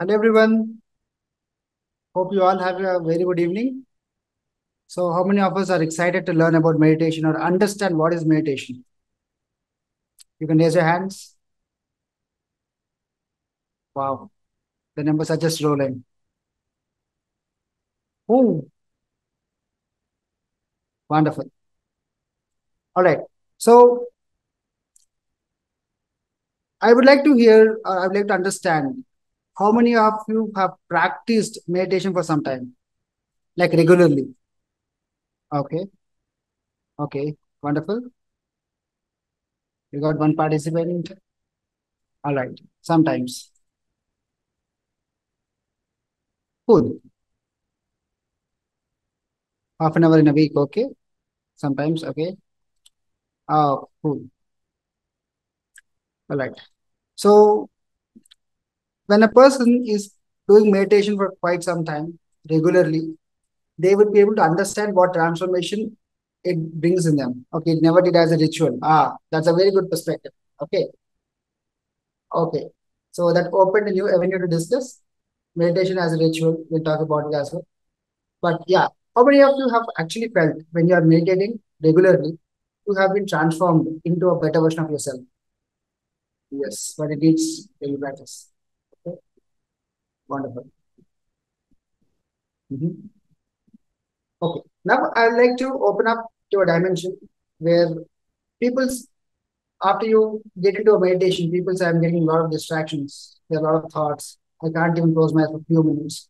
Hello everyone. Hope you all have a very good evening. So, how many of us are excited to learn about meditation or understand what is meditation? You can raise your hands. Wow, the numbers are just rolling. Oh, wonderful. All right. So, I would like to hear, I would like to understand how many of you have practiced meditation for some time, like regularly? Okay, okay, wonderful. We got one participant. All right, sometimes. Cool. Half an hour in a week. Okay, sometimes. Okay. Oh, cool. All right. So, when a person is doing meditation for quite some time regularly, they would be able to understand what transformation it brings in them. Okay, it never did as a ritual. Ah, that's a very good perspective. Okay, okay. So that opened a new avenue to discuss meditation as a ritual. We'll talk about it as well. But yeah, how many of you have actually felt when you are meditating regularly, you have been transformed into a better version of yourself? Yes, but it needs daily practice. Okay, wonderful. Mhm. Okay. Now I'd like to open up to a dimension where people's after you get into a meditation, people say I'm getting a lot of distractions. There are a lot of thoughts. I can't even close my eyes for a few minutes.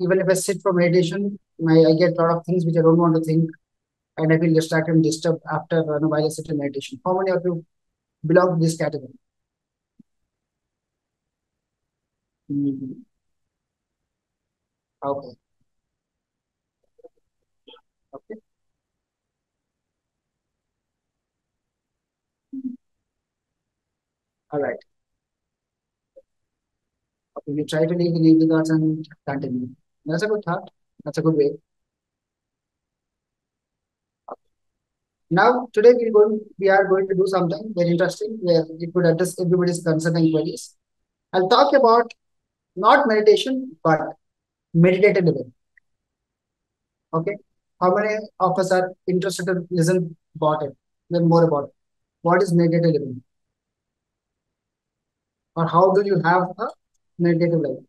Even if I sit for meditation, I get a lot of things which I don't want to think, and I feel distracted and disturbed after while I sit in meditation. How many of you belong to this category? Mhm. Okay. Okay. All right. Okay. You try to leave the negative thoughts and continue. That's a good thought. That's a good way. Now, today we are going to do something very interesting where it could address everybody's concern and queries. I'll talk about not meditation, but meditative living. Okay. How many of us are interested to listen about it, learn more about it? What is meditative living? Or how do you have a meditative life?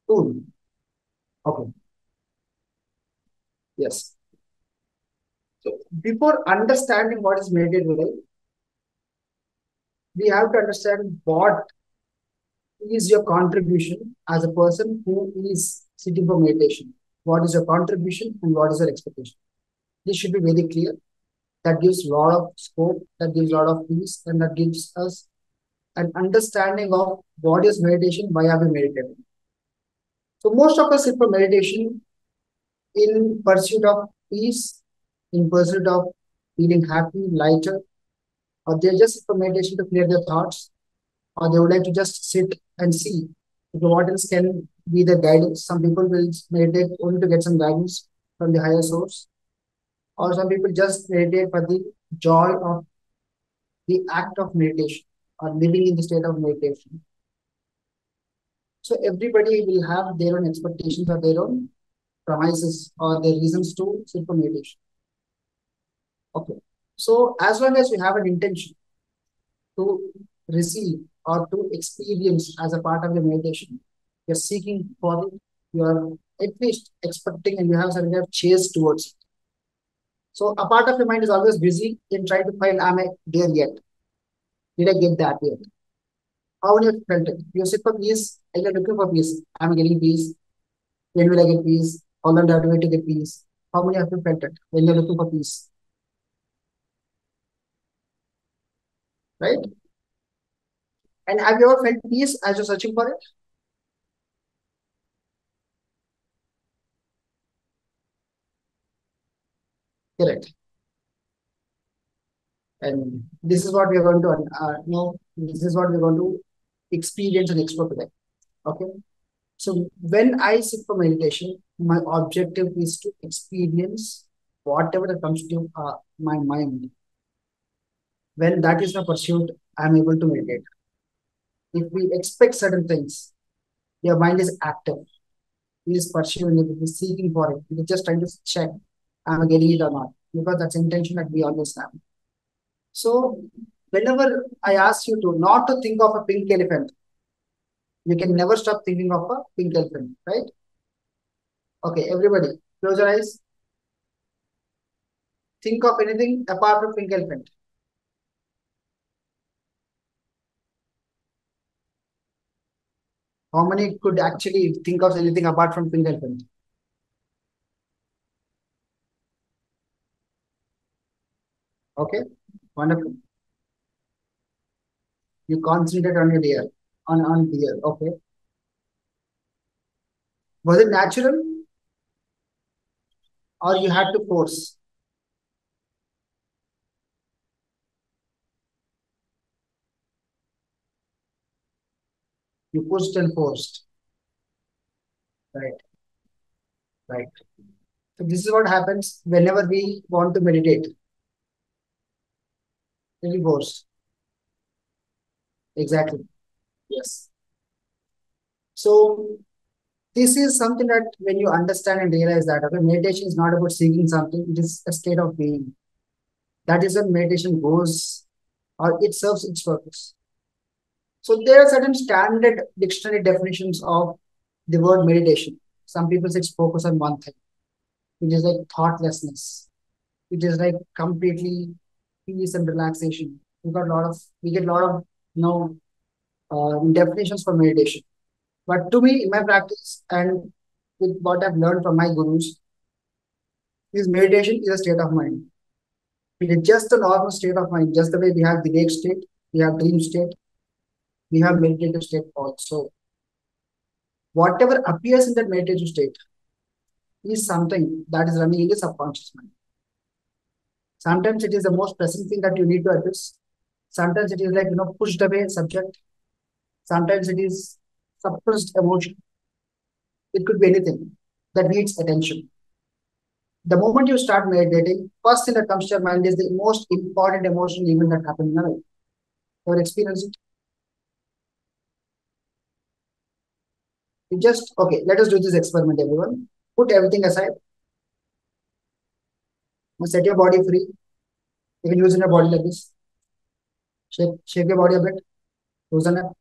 Cool. Okay. Yes. So before understanding what is meditative living, we have to understand what is your contribution as a person who is sitting for meditation? What is your contribution and what is your expectation? This should be very clear. That gives a lot of scope, that gives a lot of peace, and that gives us an understanding of what is meditation, why are we meditating. So most of us sit for meditation in pursuit of peace, in pursuit of feeling happy, lighter, or they just sit for meditation to clear their thoughts, or they would like to just sit and see what else can be the guidance. Some people will meditate only to get some guidance from the higher source, or some people just meditate for the joy of the act of meditation or living in the state of meditation. So everybody will have their own expectations or their own premises or their reasons to sit for meditation. Okay. So as long as you have an intention to receive or to experience as a part of your meditation. You're seeking for it, you're at least expecting and you have some kind of chase towards it. So a part of your mind is always busy in trying to find, am I there yet? Did I get that yet? How will you felt it? You sit for peace and you're looking for peace. Am I getting peace? When will I get peace? How long do I have to wait to get peace? How many of you felt it when you're looking for peace? Right? And have you ever felt peace as you're searching for it? Correct. And this is what we are going to know. This is what we're going to experience and explore today. Okay. So when I sit for meditation, my objective is to experience whatever that comes to my mind. When that is my pursuit, I'm able to meditate. If we expect certain things, your mind is active. It is pursuing it, it is seeking for it. It is just trying to check, am I getting it or not? Because that's the intention that we always have. So whenever I ask you to not to think of a pink elephant, you can never stop thinking of a pink elephant, right? Okay, everybody, close your eyes. Think of anything apart from pink elephant. How many could actually think of anything apart from pink elephant? Okay, wonderful. You concentrate on your deer, on deer. Okay, was it natural or you had to force? You pushed and forced. Right, right. So this is what happens whenever we want to meditate. We force. Exactly. Yes. So this is something that when you understand and realize that okay, meditation is not about seeking something; it is a state of being. That is when meditation goes or it serves its purpose. So there are certain standard dictionary definitions of the word meditation. Some people say it's focus on one thing. It is like thoughtlessness. It is like completely peace and relaxation. We get a lot of you know definitions for meditation. But to me, in my practice and with what I've learned from my gurus, is meditation is a state of mind. It is just a normal state of mind, just the way we have the wake state, we have dream state, we have meditative state also. Whatever appears in that meditative state is something that is running in the subconscious mind. Sometimes it is the most pressing thing that you need to address. Sometimes it is like pushed away subject. Sometimes it is suppressed emotion. It could be anything that needs attention. The moment you start meditating, first thing that comes to your mind is the most important emotional event that happened in your life. Your experience it. You just okay. Let us do this experiment, everyone. Put everything aside. Now set your body free. You can use in your body like this. Shake your body a bit. Loosen up.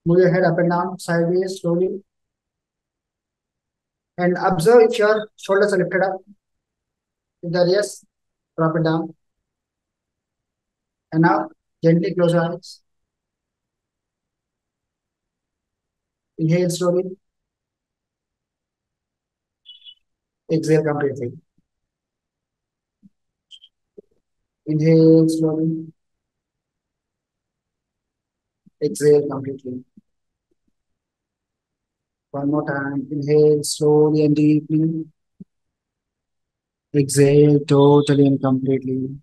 Move your head up and down, sideways, slowly, and observe if your shoulders are lifted up. If they're yes, drop it down. And now gently close your eyes. Inhale slowly. Exhale completely. Inhale slowly. Exhale completely. One more time. Inhale slowly and deeply. Exhale totally and completely.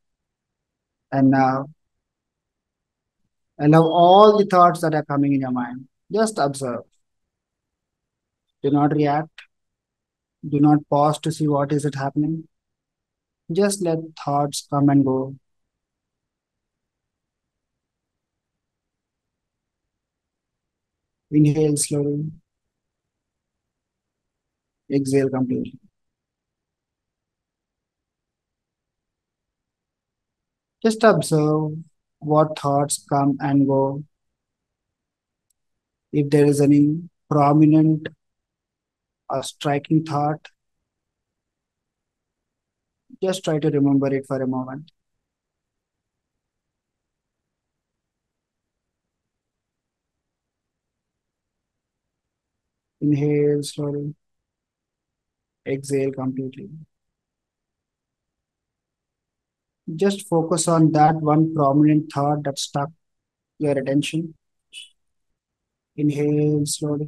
And now allow all the thoughts that are coming in your mind. Just observe. Do not react. Do not pause to see what is it happening. Just let thoughts come and go. Inhale slowly. Exhale completely. Just observe what thoughts come and go. If there is any prominent or striking thought, just try to remember it for a moment. Inhale slowly. Exhale completely. Just focus on that one prominent thought that stuck your attention. Inhale slowly.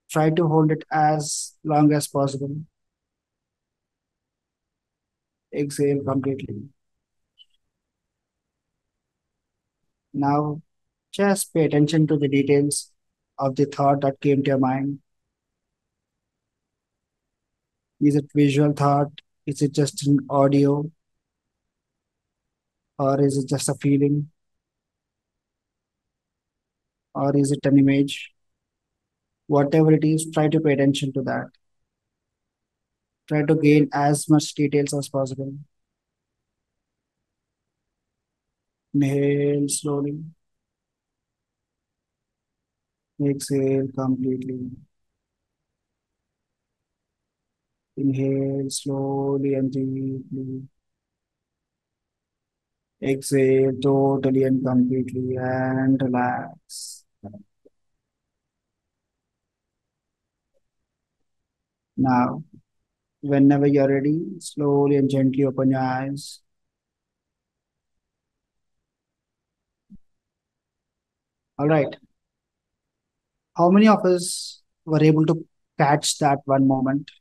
Try to hold it as long as possible. Exhale completely. Now, just pay attention to the details of the thought that came to your mind. Is it visual thought? Is it just an audio? Or is it just a feeling? or is it an image? Whatever it is, try to pay attention to that. Try to gain as much details as possible. Inhale slowly, exhale completely. Inhale slowly and deeply. Exhale totally and completely and relax. Now, whenever you're ready, slowly and gently open your eyes. All right. How many of us were able to catch that one moment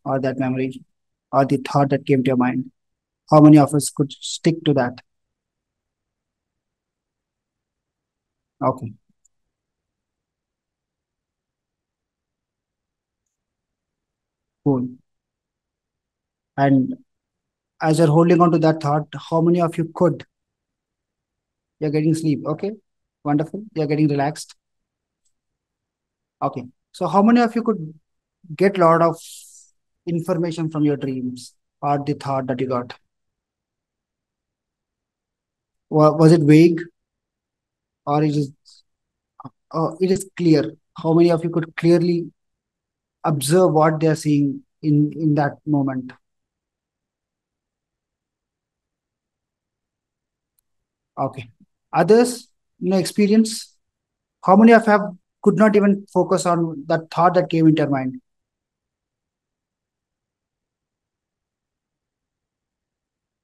or that memory or the thought that came to your mind? How many of us could stick to that? Okay, cool. And as you're holding on to that thought, how many of you could? You're getting sleep. Okay, wonderful. You're getting relaxed. Okay. So how many of you could get a lot of information from your dreams or the thought that you got? Was it vague or it is clear? How many of you could clearly observe what they are seeing in that moment? Okay. Others, experience. How many of you have could not even focus on that thought that came into your mind?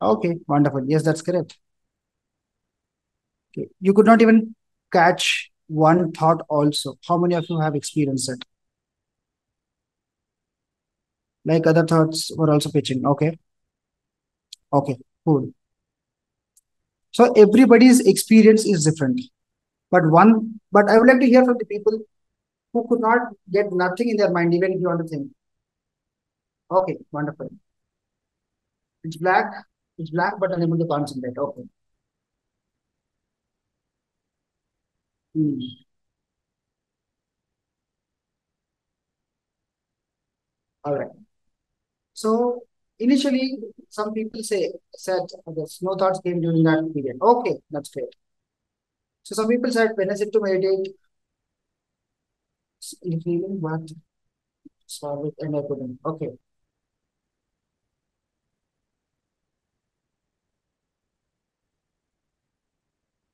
Okay, wonderful. Yes, that's correct. Okay. You could not even catch one thought also. How many of you have experienced it? Like other thoughts were also pitching. Okay. Okay. Cool. So everybody's experience is different. But I would like to hear from the people who could not get nothing in their mind, even if you want to think. Okay, wonderful. It's black. It's black, but unable to concentrate. Okay. Hmm. All right. So initially, some people said there's no thoughts came during that period. Okay, that's great. So some people said when I sit to meditate, in feeling what solve it and I couldn't. Okay,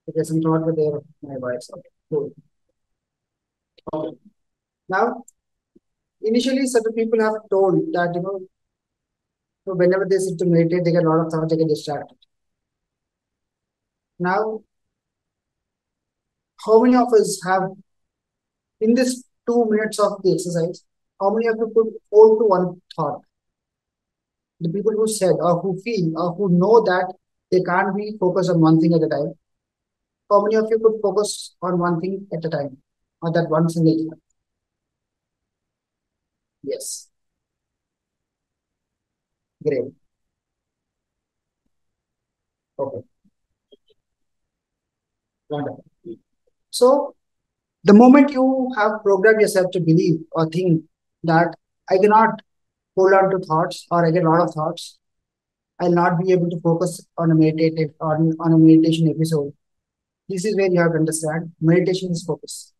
there's some thought with their my voice. Okay, cool. Okay. Now initially, certain people have told that so whenever they sit to meditate, they get a lot of thoughts, they get distracted. Now, how many of us have in this 2 minutes of the exercise? How many of you could hold to one thought? The people who said or who feel or who know that they can't be focused on one thing at a time. How many of you could focus on one thing at a time or that one single thing? Yes, great. Okay, wonderful. So the moment you have programmed yourself to believe or think that I cannot hold on to thoughts or I get a lot of thoughts, I'll not be able to focus on a meditation episode. This is where you have to understand meditation is focus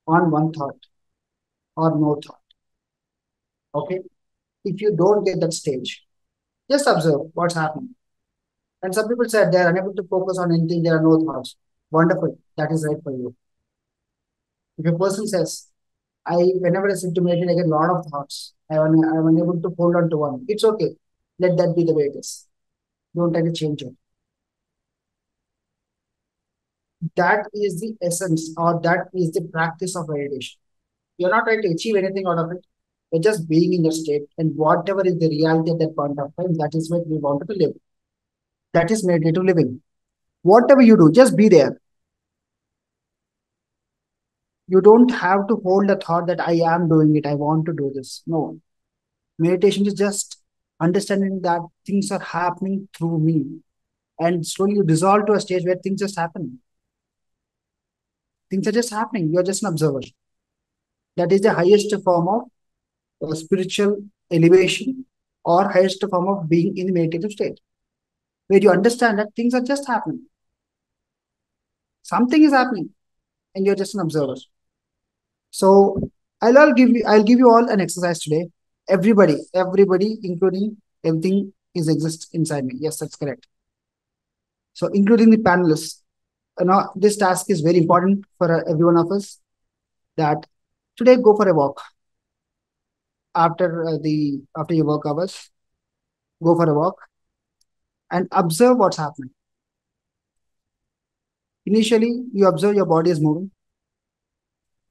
on one thought or no thought. Okay. If you don't get that stage, just observe what's happening. And some people said they are unable to focus on anything, there are no thoughts. Wonderful. That is right for you. If a person says, whenever I sit to meditate, I get a lot of thoughts. I'm unable to hold on to one. It's okay. Let that be the way it is. Don't try to change it. That is the essence or that is the practice of meditation. You're not trying to achieve anything out of it. You're just being in the state and whatever is the reality at that point of time, that is what we want to live. That is meditative living. Whatever you do, just be there. You don't have to hold the thought that I am doing it, I want to do this. No. Meditation is just understanding that things are happening through me. and slowly you dissolve to a stage where things just happen. Things are just happening. You're just an observer. That is the highest form of spiritual elevation or highest form of being in the meditative state, where you understand that things are just happening. Something is happening, and you're just an observer. So I'll give you all an exercise today. Everybody, including everything is exists inside me. Yes, that's correct. So including the panelists, this task is very important for every one of us. That today go for a walk after your work hours. Go for a walk and observe what's happening. Initially, you observe your body is moving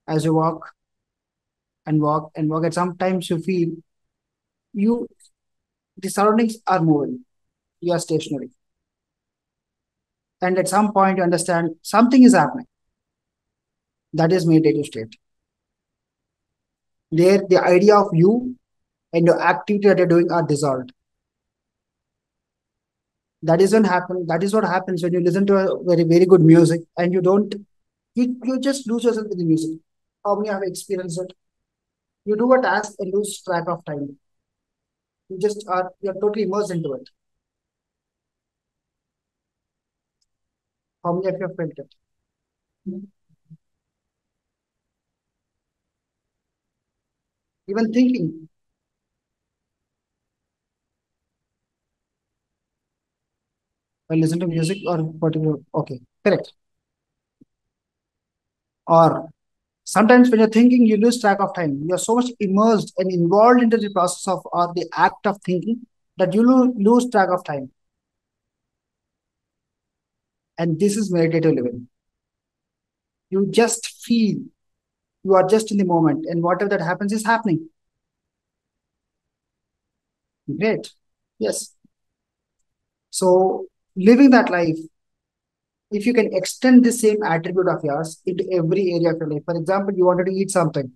as you walk and walk and walk. And sometimes you feel you the surroundings are moving. You are stationary. And at some point you understand something is happening. That is meditative state. There the idea of you and your activity that you're doing are dissolved. That is what happens when you listen to a very good music and you just lose yourself in the music. How many have experienced it? You do a task and lose track of time. You're totally immersed into it. How many of you have felt it? Even thinking, I listen to music or particular. Okay, correct. Or sometimes when you're thinking, you lose track of time. You're so much immersed and involved into the process of or the act of thinking that you lose track of time. And this is meditative living. You just feel you are just in the moment, and whatever that happens is happening. Great. Yes. So living that life, if you can extend the same attribute of yours into every area of your life. For example, you wanted to eat something.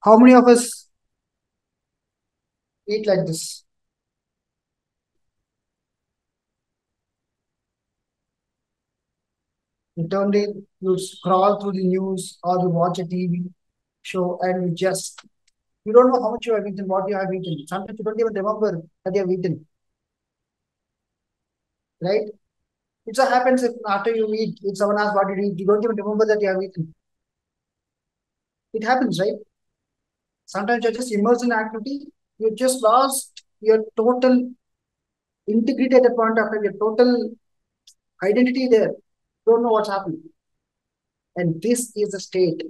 How many of us eat like this? You scroll through the news or you watch a TV show and you don't know how much you have eaten, what you have eaten. Sometimes you don't even remember that you have eaten, right? It so happens if after you eat, if someone asks what you eat, you don't even remember that you have eaten. It happens, right? Sometimes you're just immersed in activity. You just lost your total integrity at the point of time, your total identity there. Don't know what's happening. And this is the state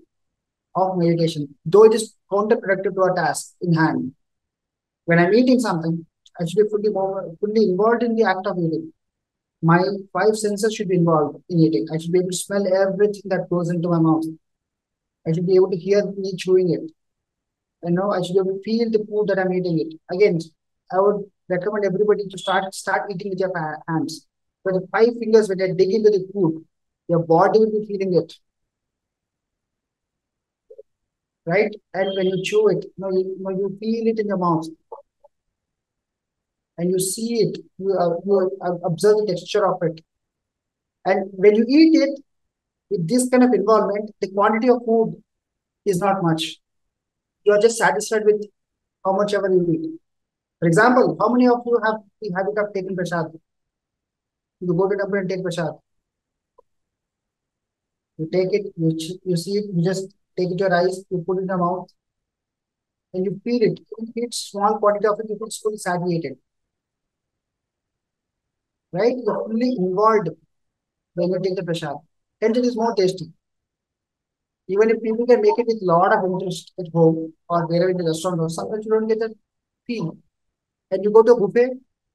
of meditation, though it is counterproductive to a task in hand. When I'm eating something, I should be fully involved in the act of eating. My five senses should be involved in eating. I should be able to smell everything that goes into my mouth. I should be able to hear me chewing it. I should be able to feel the food that I'm eating it. Again, I would recommend everybody to start eating with your hands. With the five fingers, when you dig into the food, your body will be feeling it, right? And when you chew it, you feel it in your mouth and you see it. You observe the texture of it. And when you eat it with this kind of involvement, the quantity of food is not much. You are just satisfied with how much ever you eat. For example, how many of you have the habit of taking prasad? You go to temple and take prasad. You take it, you see it, you just take it to your eyes, you put it in your mouth, and you feel it. You eat small quantity of it, you feel fully satiated, right? You're fully involved when you take the prasad. And it is more tasty. Even if people can make it with a lot of interest at home or wherever in the restaurant, or sometimes you don't get that feel. And you go to a buffet,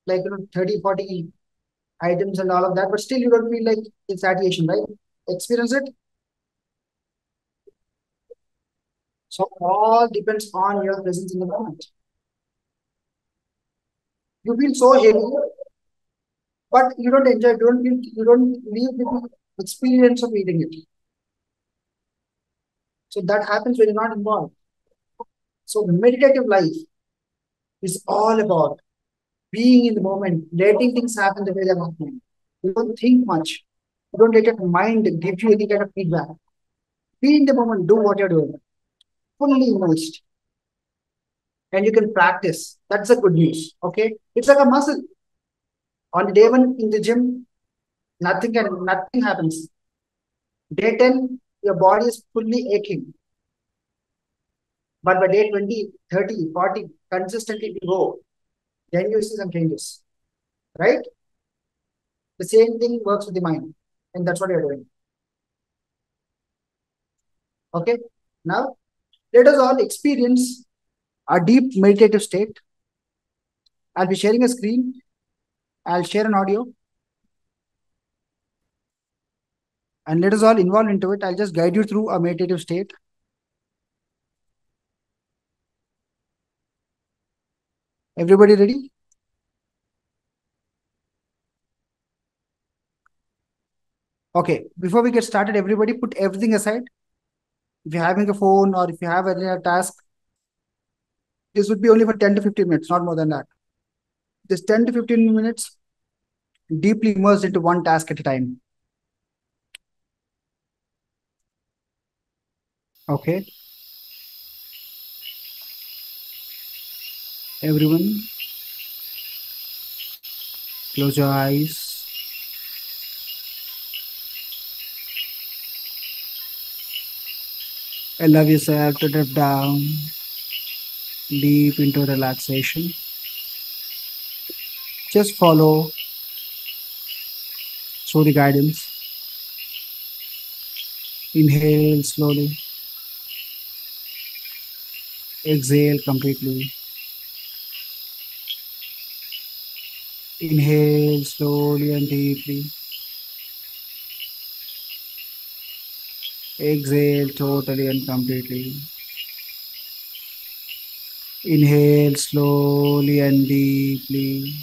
like 30, 40 items and all of that, but still you don't feel like it's satiation, right? Experience it. So all depends on your presence in the moment. You feel so heavy, but you don't enjoy, you don't leave the experience of eating it. So that happens when you're not involved. So meditative life is all about being in the moment, letting things happen the way they're happening. You don't think much. You don't let your mind give you any kind of feedback. Be in the moment, do what you're doing, fully immersed, and you can practice. That's the good news. Okay, it's like a muscle. On the day one in the gym, nothing happens. Day 10, your body is fully aching. But by day 20, 30, 40, consistently you go, then you see some changes. Right? The same thing works with the mind. And that's what you're doing. Okay. Now let us all experience a deep meditative state. I'll be sharing a screen. I'll share an audio and let us all involve into it. I'll just guide you through a meditative state. Everybody ready? Okay. Before we get started, everybody put everything aside. If you're having a phone or if you have any task, this would be only for 10 to 15 minutes, not more than that. This 10 to 15 minutes deeply immersed into one task at a time. Okay. Everyone, close your eyes. Allow yourself to drift down deep into relaxation. Just follow through the guidance. Inhale slowly. Exhale completely. Inhale slowly and deeply. Exhale totally and completely. Inhale slowly and deeply.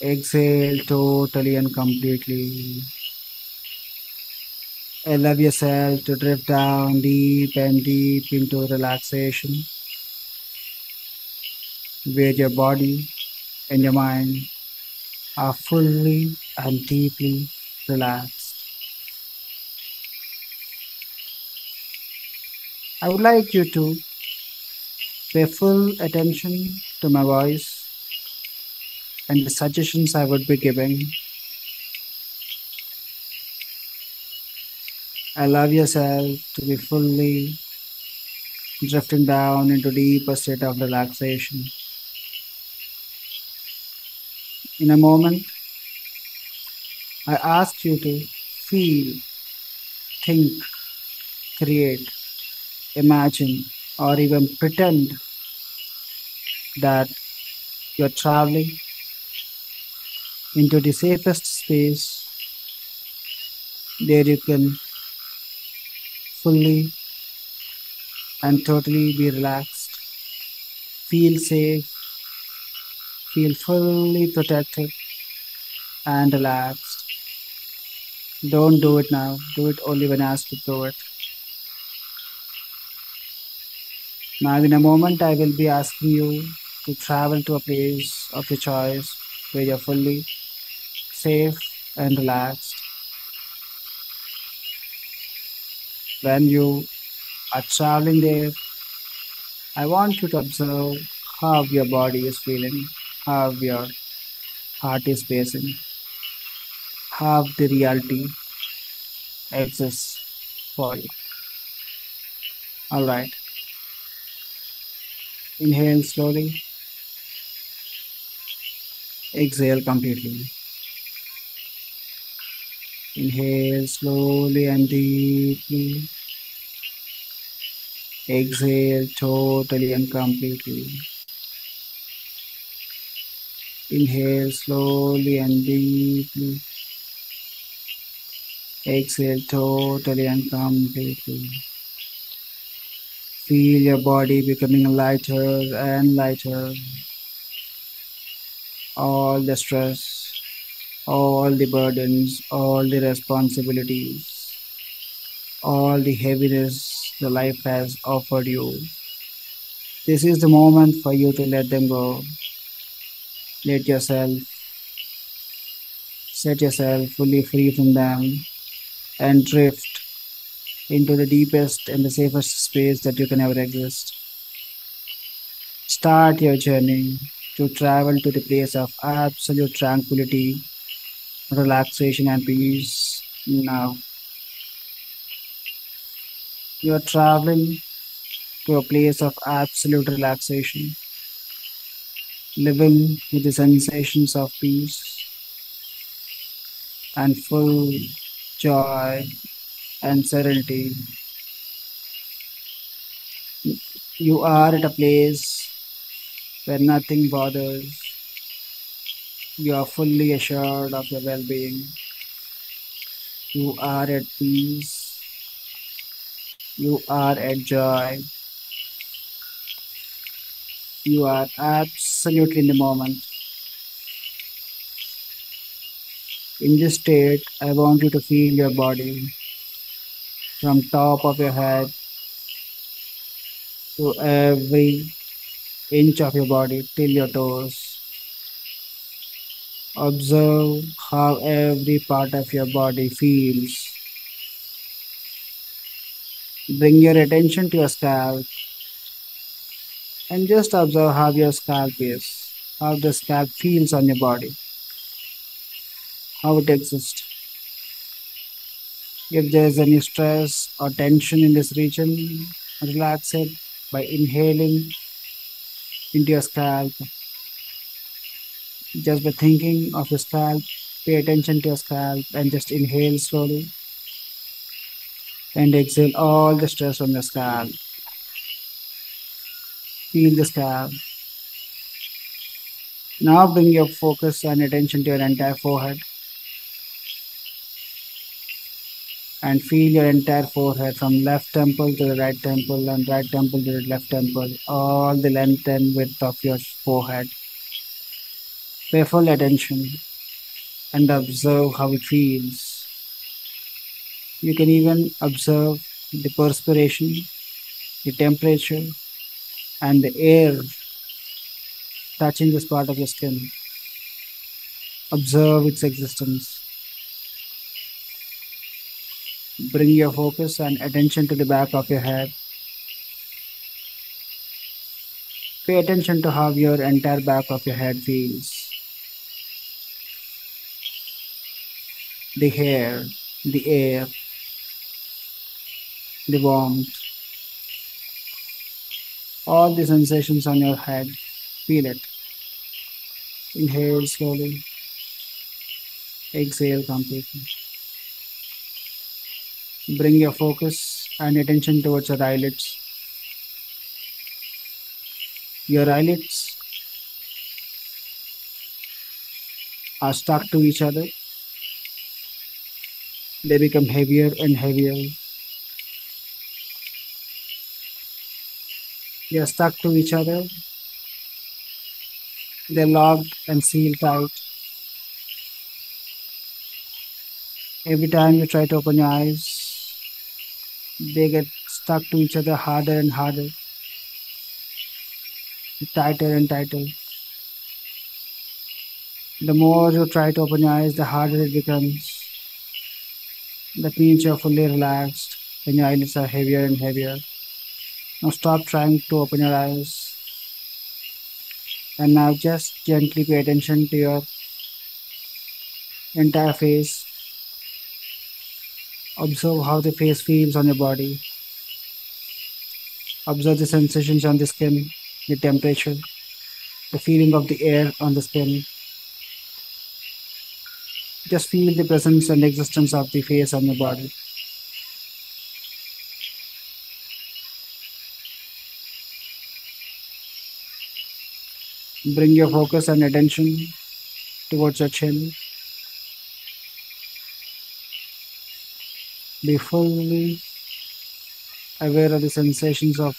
Exhale totally and completely. Allow yourself to drift down deep and deep into relaxation, where your body and your mind are fully and deeply relaxed. I would like you to pay full attention to my voice and the suggestions I would be giving. Allow yourself to be fully drifting down into deeper state of relaxation. In a moment, I ask you to feel, think, create, imagine, or even pretend that you're traveling into the safest space there you can fully and totally be relaxed, feel safe, feel fully protected and relaxed. Don't do it now, do it only when asked to do it. Now, in a moment, I will be asking you to travel to a place of your choice where you're fully safe and relaxed. When you are traveling there, I want you to observe how your body is feeling, how your heart is pacing, how the reality exists for you. All right. Inhale slowly, exhale completely. Inhale slowly and deeply. Exhale totally and completely. Inhale slowly and deeply. Exhale totally and completely. Feel your body becoming lighter and lighter. All the stress, all the burdens, all the responsibilities, all the heaviness the life has offered you This is the moment for you to let them go. Let yourself, set yourself fully free from them and drift into the deepest and the safest space that you can ever exist. Start your journey to travel to the place of absolute tranquility, relaxation, and peace. Now, you are traveling to a place of absolute relaxation, living with the sensations of peace and full joy and serenity. You are at a place where nothing bothers. You are fully assured of your well being. You are at peace. You are at joy. You are absolutely in the moment. In this state, I want you to feel your body from top of your head to every inch of your body till your toes. Observe how every part of your body feels. Bring your attention to your scalp and just observe how your scalp is, how the scalp feels on your body, how it exists. If there is any stress or tension in this region, relax it by inhaling into your scalp. Just by thinking of your scalp, pay attention to your scalp and just inhale slowly and exhale all the stress from your scalp. Feel the scalp. Now bring your focus and attention to your entire forehead and feel your entire forehead from left temple to the right temple and right temple to the left temple, all the length and width of your forehead. Pay full attention and observe how it feels. You can even observe the perspiration, the temperature, and the air touching this part of your skin. Observe its existence. Bring your focus and attention to the back of your head. Pay attention to how your entire back of your head feels. The hair, the air, the warmth, all the sensations on your head. Feel it. Inhale slowly, exhale completely. Bring your focus and attention towards your eyelids. Your eyelids are stuck to each other. They become heavier and heavier. They are stuck to each other. They're locked and sealed tight. Every time you try to open your eyes, they get stuck to each other harder and harder, tighter and tighter. The more you try to open your eyes, the harder it becomes. That means you're fully relaxed and your eyelids are heavier and heavier. Now stop trying to open your eyes and now just gently pay attention to your entire face. Observe how the face feels on your body. Observe the sensations on the skin, the temperature, the feeling of the air on the skin. Just feel the presence and existence of the face on your body. Bring your focus and attention towards your chin. Be fully aware of the sensations of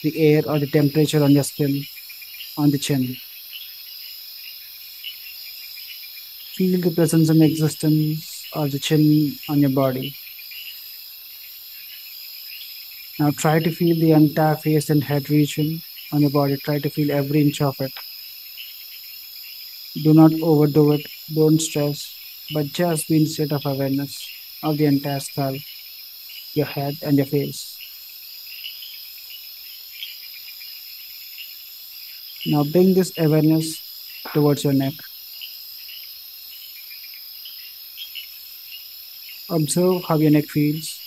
the air or the temperature on your skin, on the chin. Feel the presence and existence of the chin on your body. Now try to feel the entire face and head region on your body. Try to feel every inch of it. Do not overdo it. Don't stress, but just be in state of awareness of the entire skull, your head, and your face. Now bring this awareness towards your neck. Observe how your neck feels.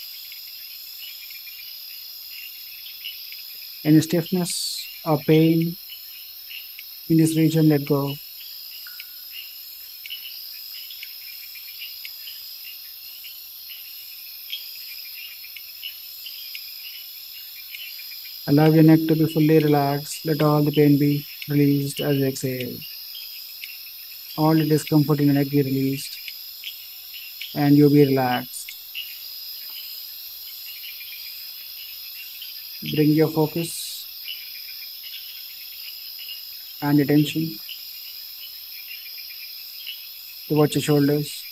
Any stiffness or pain in this region, let go. Allow your neck to be fully relaxed. Let all the pain be released as you exhale. All the discomfort in your neck be released and you'll be relaxed. Bring your focus and attention towards your shoulders.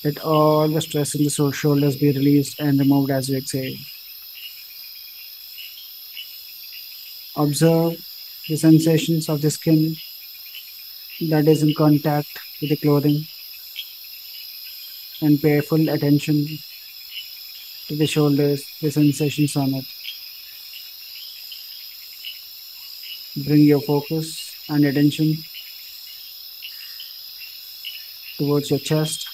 Let all the stress in the shoulders be released and removed as you exhale. Observe the sensations of the skin that is in contact with the clothing and pay full attention to the shoulders, the sensations on it. Bring your focus and attention towards your chest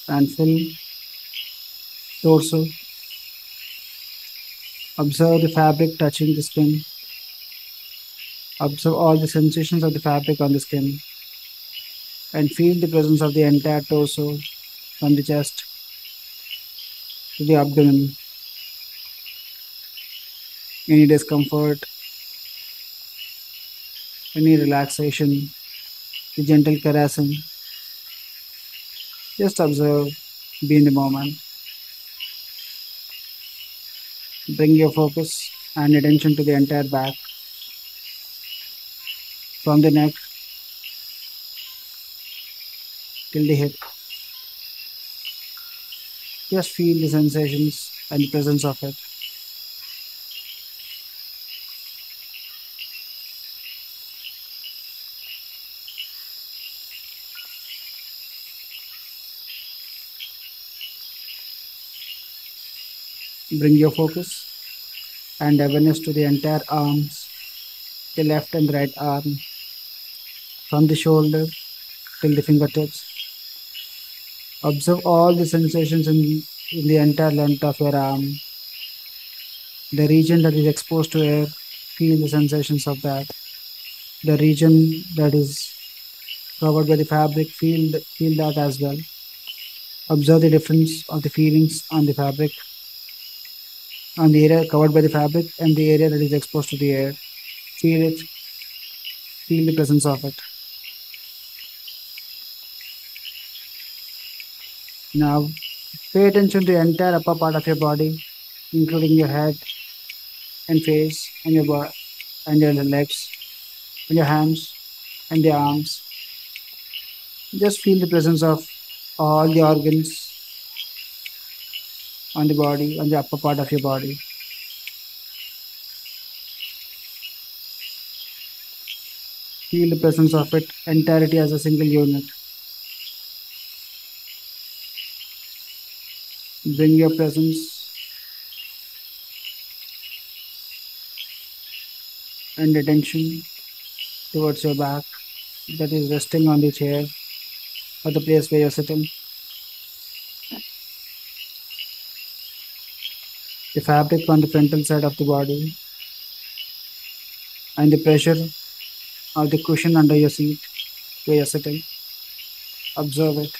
and full torso. Observe the fabric touching the skin. Observe all the sensations of the fabric on the skin and feel the presence of the entire torso from the chest to the abdomen. Any discomfort, any relaxation, the gentle caressing. Just observe, be in the moment. Bring your focus and attention to the entire back, from the neck till the hip. Just feel the sensations and the presence of it. Bring your focus and awareness to the entire arms, the left and right arm, from the shoulder till the fingertips. Observe all the sensations in the entire length of your arm. The region that is exposed to air, feel the sensations of that. The region that is covered by the fabric, feel that as well. Observe the difference of the feelings on the fabric, on the area covered by the fabric and the area that is exposed to the air. Feel it, feel the presence of it. Now, pay attention to the entire upper part of your body, including your head and face and your and your legs and your hands and the arms. Just feel the presence of all the organs on the body, on the upper part of your body. Feel the presence of it entirety as a single unit. Bring your presence and attention towards your back that is resting on the chair or the place where you're sitting. The fabric on the frontal side of the body and the pressure of the cushion under your seat where you're sitting. Observe it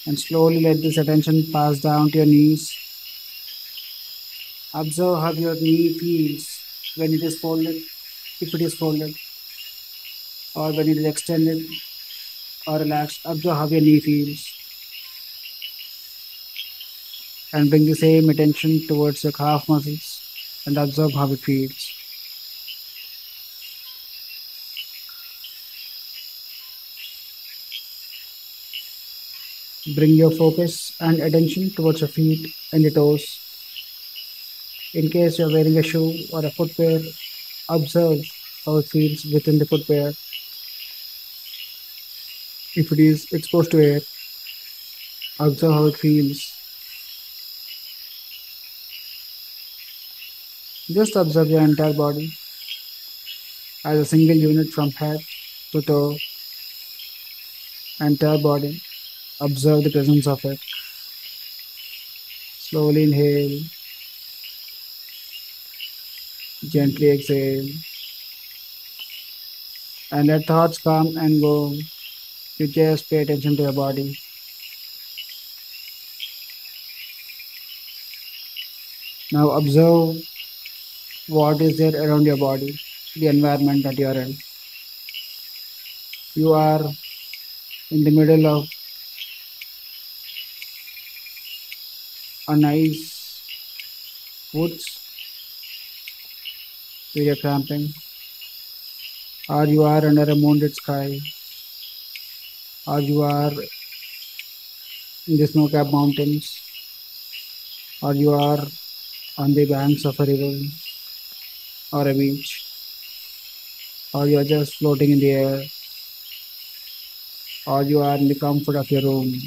and slowly let this attention pass down to your knees. Observe how your knee feels when it is folded, if it is folded, or when it is extended or relaxed. Observe how your knee feels and bring the same attention towards your calf muscles and observe how it feels. Bring your focus and attention towards your feet and your toes. In case you're wearing a shoe or a footwear, observe how it feels within the footwear. If it is exposed to air, observe how it feels. Just observe your entire body as a single unit from head to toe, entire body. Observe the presence of it. Slowly inhale, gently exhale, and let thoughts come and go. You just pay attention to your body. Now observe what is there around your body, the environment that you are in. You are in the middle of a nice woods where you're camping, or you are under a moonlit sky, or you are in the snow-capped mountains, or you are on the banks of a river or a beach, or you are just floating in the air, or you are in the comfort of your room.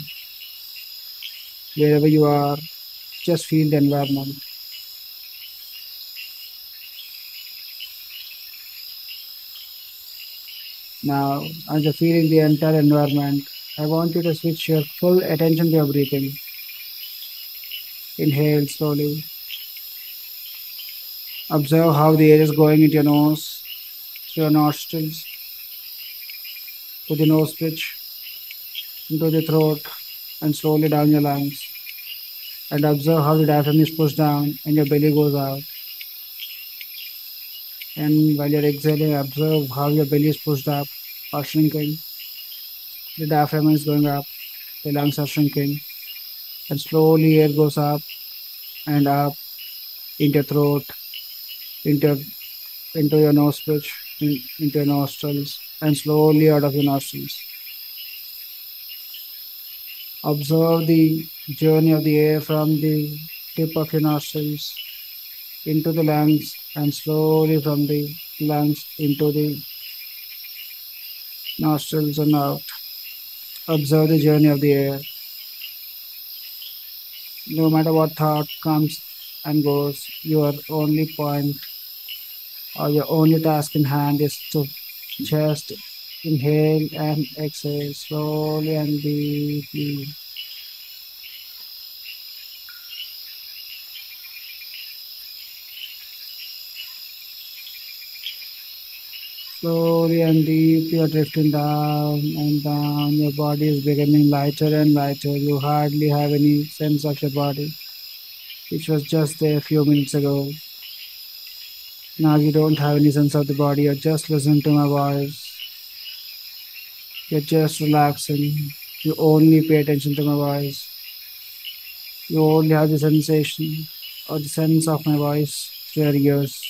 Wherever you are, just feel the environment. Now, as you're feeling the entire environment, I want you to switch your full attention to your breathing. Inhale slowly. Observe how the air is going into your nose, through your nostrils, to the nose bridge, into the throat, and slowly down your lungs. And observe how the diaphragm is pushed down and your belly goes out. And while you're exhaling, observe how your belly is pushed up or shrinking. The diaphragm is going up, the lungs are shrinking, and slowly air goes and up into your throat, into into your nose bridge, into your nostrils, and slowly out of your nostrils. Observe the journey of the air from the tip of your nostrils into the lungs and slowly from the lungs into the nostrils and out. Observe the journey of the air. No matter what thought comes and goes, your only point or your only task in hand is to just inhale and exhale slowly and deeply. Slowly and deeply you're drifting down and down. Your body is becoming lighter and lighter. You hardly have any sense of your body, which was just there a few minutes ago. Now you don't have any sense of the body. You're just listening to my voice. You're just relaxing. You only pay attention to my voice. You only have the sensation or the sense of my voice through your ears,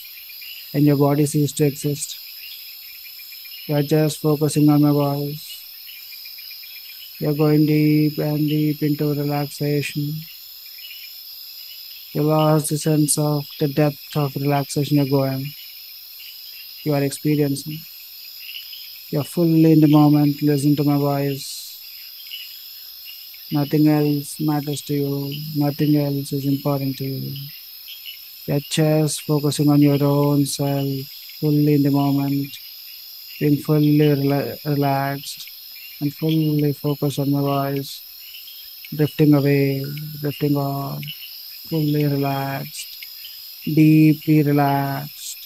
and your body ceases to exist. You're just focusing on my voice. You're going deep and deep into relaxation. You lost the sense of the depth of relaxation you're going. You are experiencing. You're fully in the moment, listening to my voice. Nothing else matters to you. Nothing else is important to you. You're just focusing on your own self, fully in the moment, being fully relaxed and fully focused on my voice, drifting away, drifting on, fully relaxed, deeply relaxed.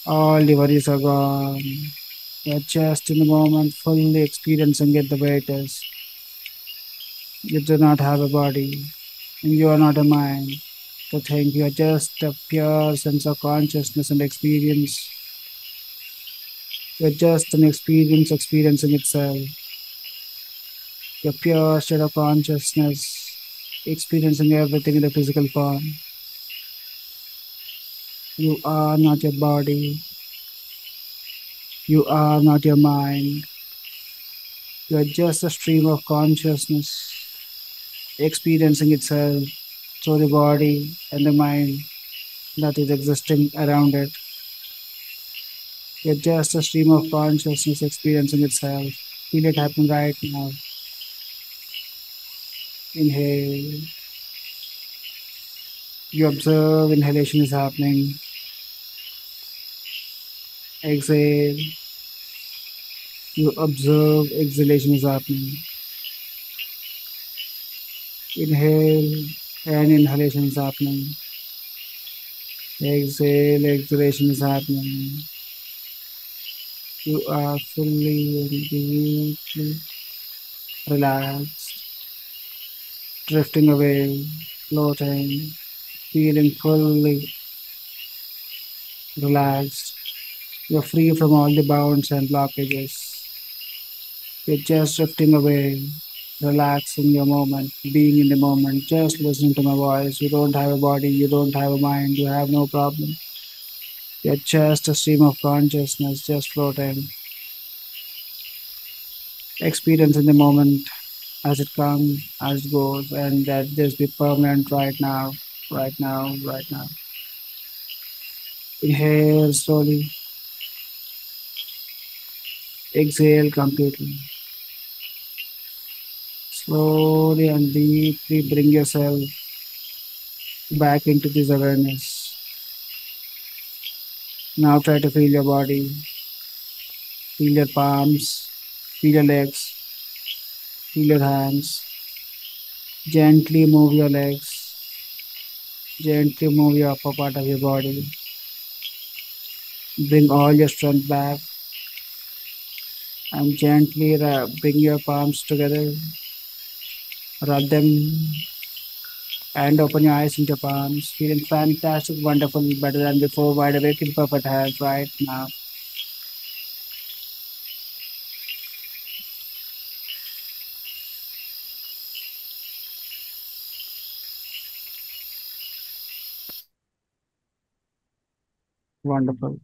All the worries are gone. You're just in the moment, fully experiencing it the way it is. You do not have a body, and you are not a mind to think. You are just a pure sense of consciousness and experience. You're just an experience experiencing itself. Your pure state of consciousness, experiencing everything in the physical form. You are not your body. You are not your mind. You are just a stream of consciousness experiencing itself through the body and the mind that is existing around it. You're just a stream of consciousness experiencing itself. Feel it happen right now. Inhale. You observe inhalation is happening. Exhale. You observe exhalation is happening. Inhale and inhalation is happening. Exhale, exhalation is happening. You are fully and deeply relaxed, drifting away, floating, feeling fully relaxed. You're free from all the bounds and blockages. You're just drifting away, relaxing your moment, being in the moment, just listening to my voice. You don't have a body, you don't have a mind, you have no problem. You're just a stream of consciousness, just floating, experiencing the moment as it comes, as it goes, and that just be permanent right now, right now, right now. Inhale slowly, exhale completely. Slowly and deeply bring yourself back into this awareness. Now try to feel your body, feel your palms, feel your legs, feel your hands. Gently move your legs, gently move your upper part of your body. Bring all your strength back and gently bring your palms together, rub them and open your eyes into your palms. Feeling fantastic, wonderful, better than before, wide awake in perfect health right now. Wonderful.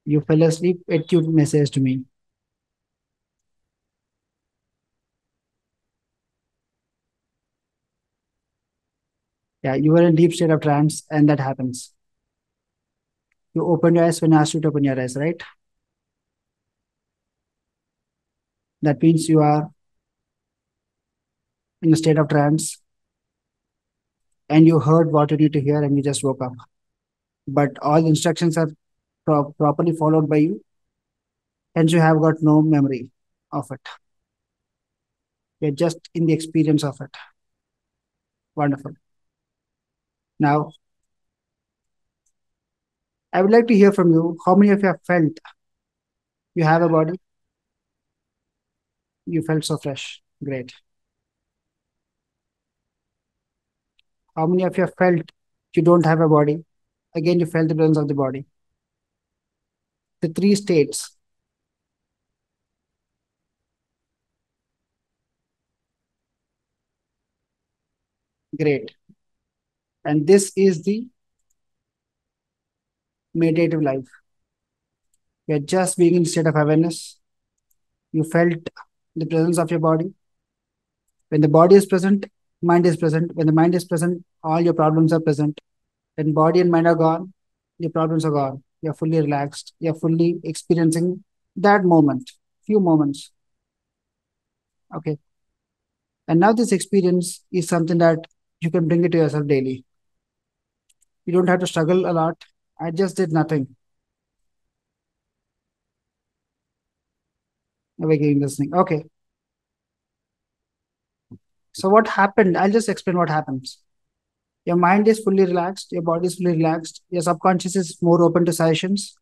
You fell asleep, it you messaged me. Yeah, you were in deep state of trance, and that happens. You opened your eyes when I asked you to open your eyes, right? That means you are in a state of trance and you heard what you need to hear and you just woke up. But all the instructions are properly followed by you, hence you have got no memory of it. You're just in the experience of it. Wonderful. Now, I would like to hear from you. How many of you have felt you have a body? You felt so fresh. Great. How many of you have felt you don't have a body? Again, you felt the presence of the body. The three states. Great. And this is the meditative life. You're just being in a state of awareness. You felt the presence of your body. When the body is present, mind is present. When the mind is present, all your problems are present. When body and mind are gone, your problems are gone. You're fully relaxed. You're fully experiencing that moment, few moments. Okay. And now this experience is something that you can bring it to yourself daily. You don't have to struggle a lot. I just did nothing. Awakening listening. Okay. So what happened? I'll just explain what happens. Your mind is fully relaxed, your body is fully relaxed, your subconscious is more open to suggestions.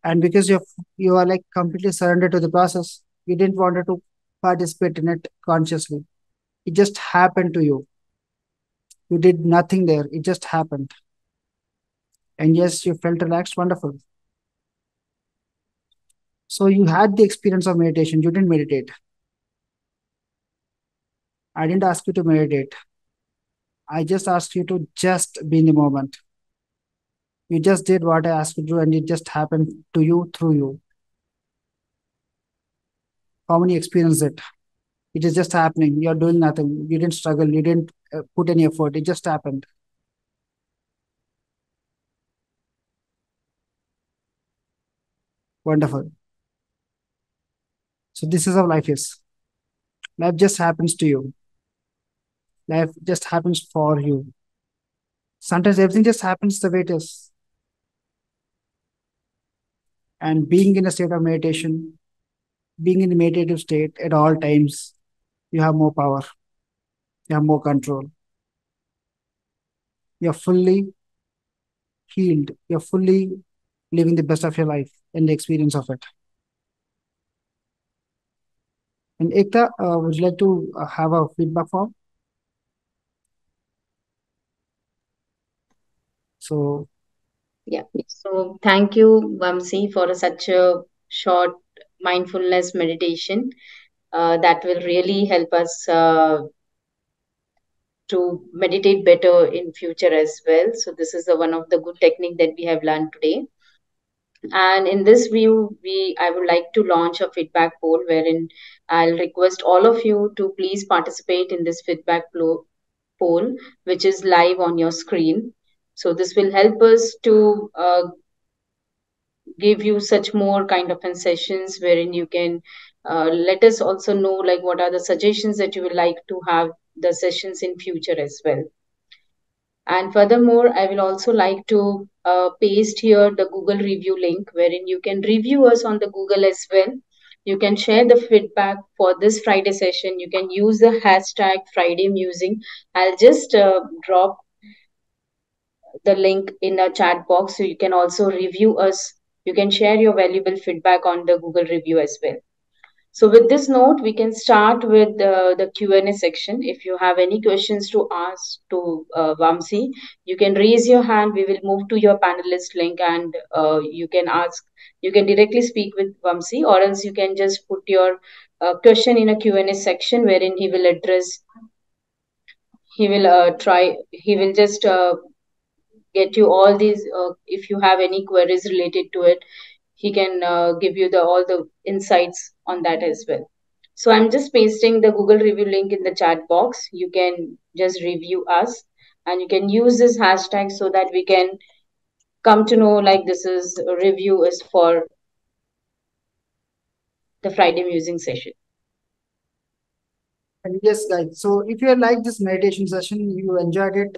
And because you are like completely surrendered to the process, you didn't want to participate in it consciously. It just happened to you. You did nothing there. It just happened. And yes, you felt relaxed, wonderful. So you had the experience of meditation. You didn't meditate. I didn't ask you to meditate. I just asked you to just be in the moment. You just did what I asked you to do, and it just happened to you through you. How many experience it? It is just happening. You're doing nothing. You didn't struggle. You didn't put any effort. It just happened. Wonderful. So this is how life is. Life just happens to you. Life just happens for you. Sometimes everything just happens the way it is. And being in a state of meditation, being in a meditative state at all times, you have more power. You have more control. You're fully healed. You're fully living the best of your life and the experience of it. And Ekta, would you like to have a feedback form? So, Yeah. So thank you, Vamsi, for such a short mindfulness meditation that will really help us to meditate better in future as well. So this is one of the good technique that we have learned today. And in this view, we I would like to launch a feedback poll wherein I'll request all of you to please participate in this poll, which is live on your screen. So this will help us to give you such more kind of sessions wherein you can let us also know like what are the suggestions that you would like to have the sessions in future as well. And furthermore, I will also like to paste here the Google review link wherein you can review us on the Google as well. You can share the feedback for this Friday session. You can use the hashtag Friday Musing. I'll just drop the link in the chat box so you can also review us. You can share your valuable feedback on the Google review as well. So with this note, we can start with the Q&A section. If you have any questions to ask to Vamsi, you can raise your hand. We will move to your panelist link and you can ask, you can directly speak with Vamsi, or else you can just put your question in a Q&A section wherein he will address, he will just get you all these, if you have any queries related to it, he can give you the all the insights on that as well. So I'm just pasting the Google review link in the chat box. You can just review us and you can use this hashtag so that we can come to know like this is a review is for the Friday musing session. and yes, guys. So, if you like this meditation session, you enjoyed it,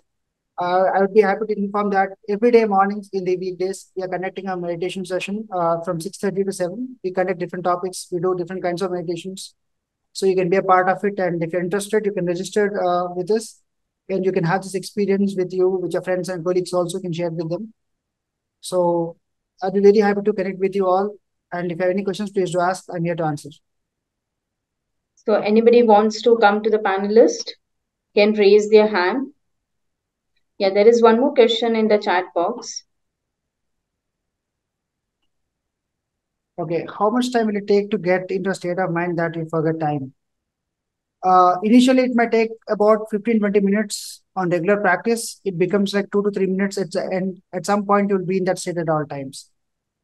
I would be happy to inform that every day mornings in the weekdays, we are conducting a meditation session from 6:30 to 7. We conduct different topics. We do different kinds of meditations. So you can be a part of it. And if you're interested, you can register with us and you can have this experience with you, with your friends and colleagues also can share with them. So I'll be very happy to connect with you all. And if you have any questions, please do ask. I'm here to answer. So anybody wants to come to the panelist can raise their hand. Yeah, there is one more question in the chat box. Okay. How much time will it take to get into a state of mind that you forget time? Initially, it might take about 15-20 minutes on regular practice. It becomes like 2 to 3 minutes at the end. At some point, you'll be in that state at all times.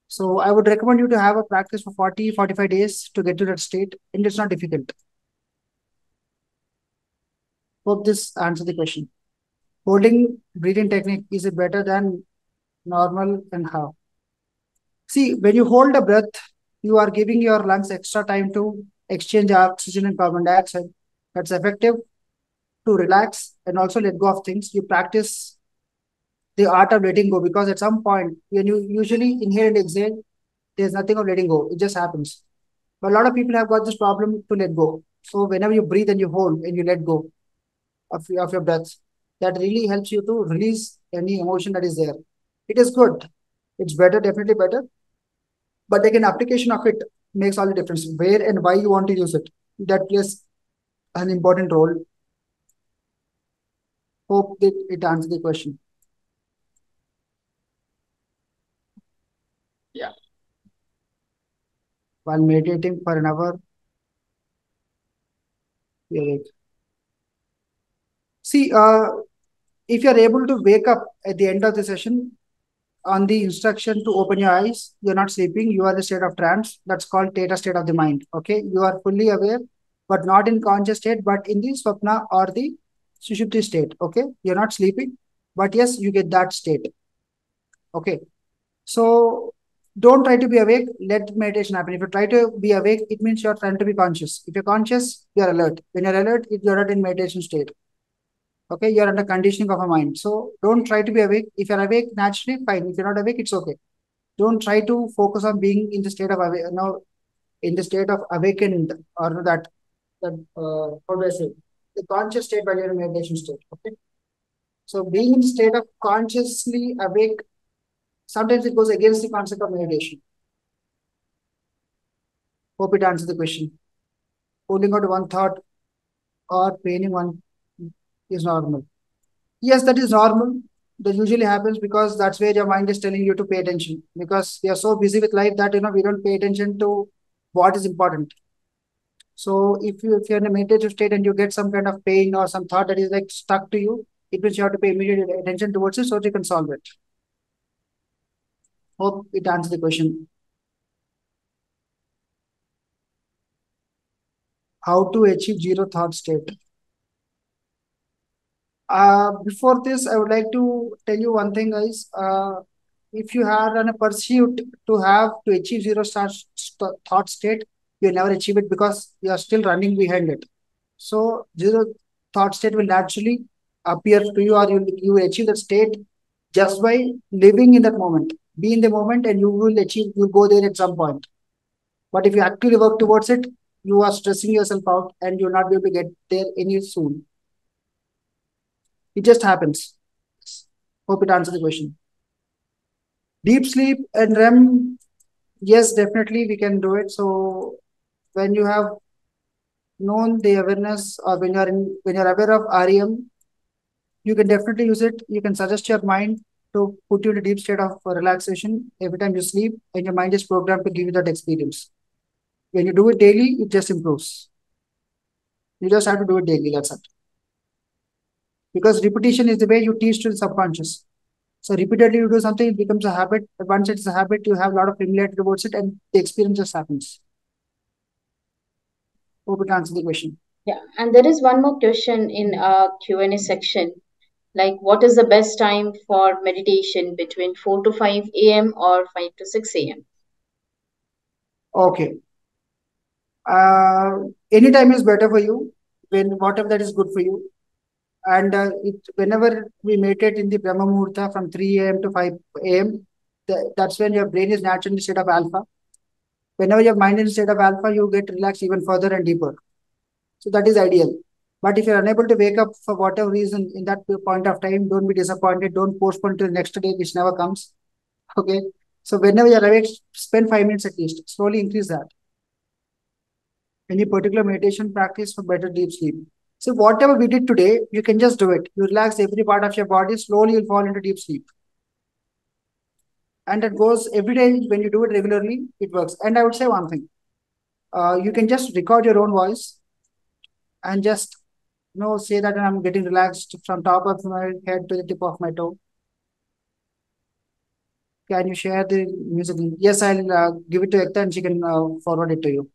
So I would recommend you to have a practice for 40-45 days to get to that state. And it's not difficult. Hope this answers the question. Holding breathing technique is it better than normal and how? See, when you hold a breath, you are giving your lungs extra time to exchange oxygen and carbon dioxide. That's effective to relax and also let go of things. You practice the art of letting go because at some point, when you usually inhale and exhale, there's nothing of letting go. It just happens. But a lot of people have got this problem to let go. So whenever you breathe and you hold and you let go of your breath, that really helps you to release any emotion that is there. It is good. It's better, definitely better. But again, application of it makes all the difference. Where and why you want to use it, that plays an important role. Hope that it answers the question. Yeah. While meditating for an hour, yeah. See, if you're able to wake up at the end of the session, on the instruction to open your eyes, you're not sleeping, you are the state of trance. That's called theta state of the mind. Okay, you are fully aware, but not in conscious state, but in the swapna or the sushupti state. Okay, you're not sleeping, but yes, you get that state. Okay, so don't try to be awake, let meditation happen. If you try to be awake, it means you're trying to be conscious. If you're conscious, you're alert. When you're alert, you're not in meditation state. Okay, you're under conditioning of a mind. So don't try to be awake. If you're awake, naturally, fine. If you're not awake, it's okay. Don't try to focus on being in the state of awake, no, in the state of awakened or that how do I say, the conscious state while you're in meditation state. Okay, so being in the state of consciously awake, sometimes it goes against the concept of meditation. Hope it answers the question. Holding out one thought or painting one is normal. Yes, that is normal. That usually happens because that's where your mind is telling you to pay attention. Because we are so busy with life that we don't pay attention to what is important. So if you're in a meditative state and you get some kind of pain or some thought that is like stuck to you, it means you have to pay immediate attention towards it so that you can solve it. Hope it answers the question. How to achieve zero thought state? Before this, I would like to tell you one thing, guys. If you are on a pursuit to have to achieve thought state, you will never achieve it because you are still running behind it. So zero thought state will naturally appear to you, or you will achieve that state just by living in that moment. Be in the moment, and you will achieve. You'll go there at some point. But if you actively work towards it, you are stressing yourself out, and you'll not be able to get there any soon. It just happens. Hope it answers the question. Deep sleep and REM, yes, definitely we can do it. So when you have known the awareness, or when you're aware of REM, you can definitely use it. You can suggest your mind to put you in a deep state of relaxation every time you sleep, and your mind is programmed to give you that experience. When you do it daily, it just improves. You just have to do it daily. That's it. Because repetition is the way you teach to the subconscious. So repeatedly you do something, it becomes a habit. Once it's a habit, you have a lot of familiarity towards it, and the experience just happens. Hope it answers the question. Yeah, and there is one more question in our Q&A section. Like, what is the best time for meditation between 4 to 5 a.m. or 5 to 6 a.m.? Okay. Any time is better for you, when whatever that is good for you. And whenever we meditate in the Brahma Muhurta from 3 a.m. to 5 a.m., that's when your brain is naturally in the state of alpha. Whenever your mind is in the state of alpha, you get relaxed even further and deeper. So that is ideal. But if you're unable to wake up for whatever reason in that point of time, don't be disappointed. Don't postpone till the next day, which never comes. Okay. So whenever you're awake, spend 5 minutes at least. Slowly increase that. Any particular meditation practice for better deep sleep? So whatever we did today, you can just do it. You relax every part of your body, slowly you'll fall into deep sleep. And it goes every day. When you do it regularly, it works. And I would say one thing. You can just record your own voice and just say that I'm getting relaxed from top of my head to the tip of my toe. Can you share the music link? Yes, I'll give it to Ekta and she can forward it to you.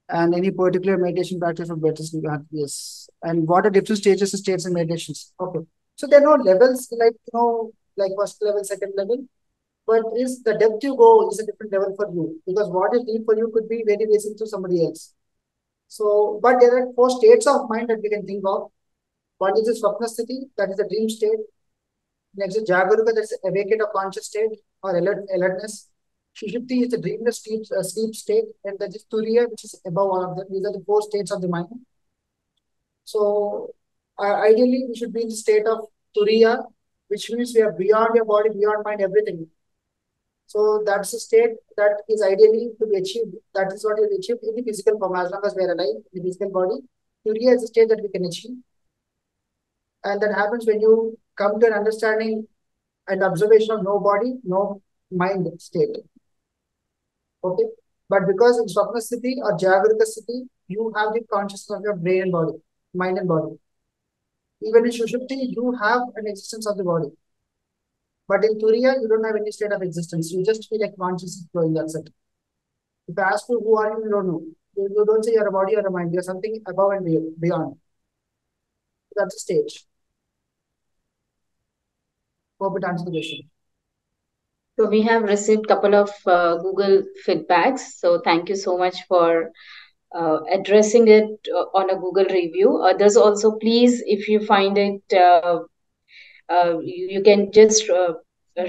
And any particular meditation practice for better sleep? Yes. And what are different stages and states in meditations? Okay. So there are no levels like first level, second level. But is the depth you go is a different level for you, because what is deep for you could be very basic to somebody else. So, but there are 4 states of mind that we can think of. One is the Swapna Sthiti, that is the dream state. Next is Jagaruka, that's awakened or conscious state or alertness. Shushupti is the dreamless sleep state, and that is Turiya, which is above all of them. These are the 4 states of the mind. So, ideally, we should be in the state of Turiya, which means we are beyond your body, beyond mind, everything. So that's a state that is ideally to be achieved. That is what is achieved in the physical form, as long as we are alive in the physical body. Turiya is a state that we can achieve. And that happens when you come to an understanding and observation of no body, no mind state. Okay. But because in Swapna Sthiti or Jagrata Sthiti, you have the consciousness of your brain and body, mind and body. Even in Shushupti, you have an existence of the body. But in Turiya, you don't have any state of existence. You just feel like consciousness flowing. That's it. If I ask you who are you, you don't know. You don't say you're a body or a mind. You're something above and beyond. That's the stage. Hope it answers the question. So we have received couple of Google feedbacks. So thank you so much for addressing it on a Google review. Others also, please, if you find it, you can just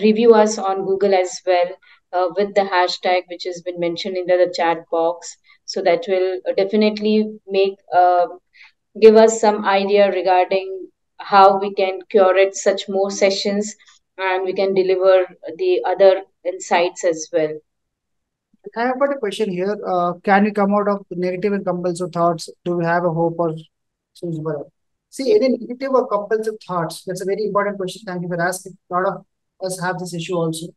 review us on Google as well with the hashtag which has been mentioned in the chat box. So that will definitely make give us some idea regarding how we can curate such more sessions and we can deliver the other insights as well. I have got a question here. Can we come out of the negative and compulsive thoughts? Do we have a hope or change for it? See, Yeah. any negative or compulsive thoughts, that's a very important question. Thank you for asking. A lot of us have this issue also.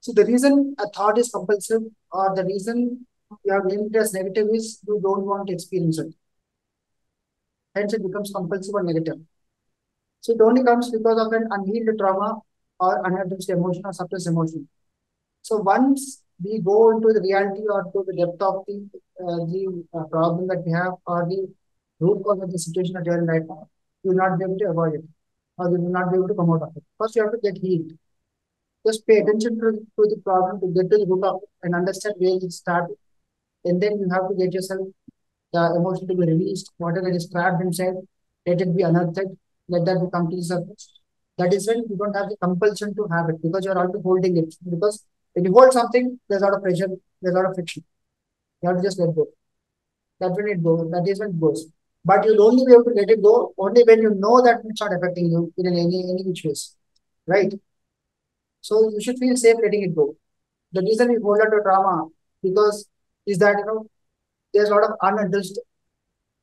So the reason a thought is compulsive or the reason you have named it as negative is you don't want to experience it. Hence it becomes compulsive or negative. So it only comes because of an unhealed trauma or unaddressed emotion or suppressed emotion. So once we go into the reality or to the depth of the problem that we have or the root cause of the situation that you are in right now, you will not be able to avoid it or you will not be able to come out of it. First, you have to get healed. Just pay attention to the problem to get to the root of it and understand where it started. And then you have to get yourself the emotion to be released, whatever is trapped inside, let it be unearthed, let that be come to the surface. That is when you don't have the compulsion to have it because you're already holding it. Because when you hold something, there's a lot of pressure, there's a lot of friction. You have to just let go. That's when it goes. That is when it goes. But you'll only be able to let it go only when you know that it's not affecting you in any which ways. Right? So you should feel safe letting it go. The reason we hold on to trauma because is that there's a lot of unaddressed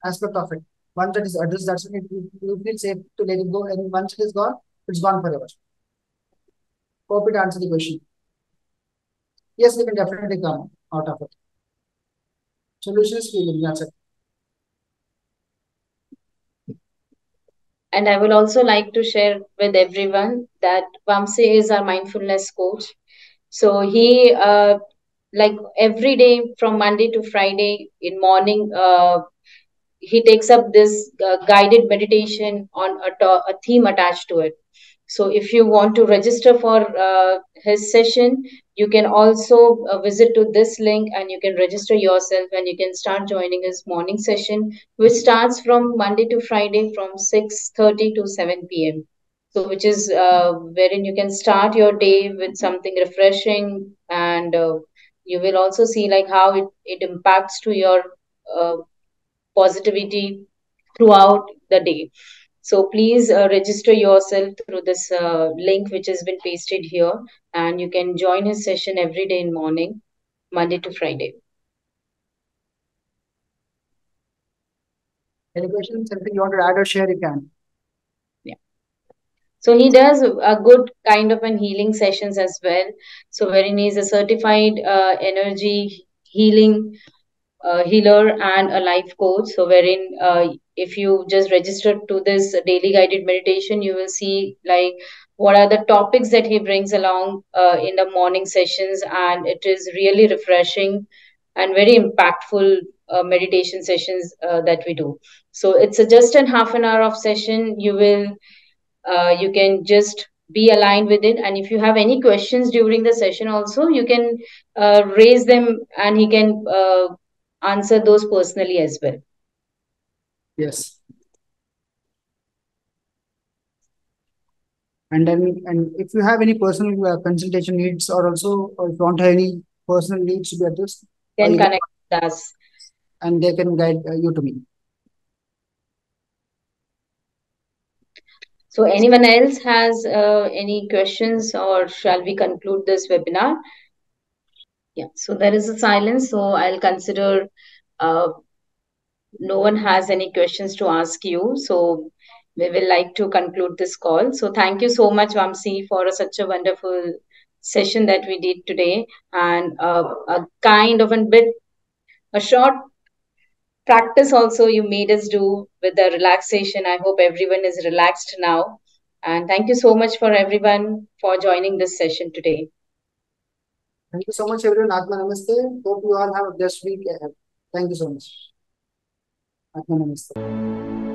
aspect of it. Once that is addressed, that's when you feel safe to let it go. And once it is gone, it's gone forever. Hope it answers the question. Yes, we can definitely come out of it. Solution is feeling, that's it. And I will also like to share with everyone that Vamsi is our mindfulness coach. So he like every day from Monday to Friday in morning he takes up this guided meditation on a theme attached to it. So if you want to register for his session, you can also visit to this link and you can register yourself and you can start joining his morning session, which starts from Monday to Friday from 6:30 to 7 p.m. So which is wherein you can start your day with something refreshing and you will also see like how it impacts to your uh, positivity throughout the day. So please register yourself through this link which has been pasted here, and you can join his session every day in morning, Monday to Friday. Any questions? Anything you want to add or share, you can. Yeah. So he does a good kind of an healing sessions as well. So wherein he is a certified energy healing healer and a life coach. So, wherein if you just register to this daily guided meditation, you will see like what are the topics that he brings along in the morning sessions, and it is really refreshing and very impactful meditation sessions that we do. So, it's a just a half an hour of session. You can just be aligned with it, and if you have any questions during the session also you can raise them and he can answer those personally as well. Yes. And if you have any personal consultation needs or also or if you want any personal needs to be addressed, Can you can connect with us. and they can guide you to me. So anyone else has any questions or shall we conclude this webinar? Yeah, so there is a silence, so I'll consider uh, no one has any questions to ask you. So we will like to conclude this call. So thank you so much, Vamsi, for such a wonderful session that we did today, and a kind of a short practice also you made us do with the relaxation. I hope everyone is relaxed now And thank you so much for everyone for joining this session today. Thank you so much, everyone. Atma Namaste. Hope you all have a blessed week ahead. Thank you so much. Atma Namaste.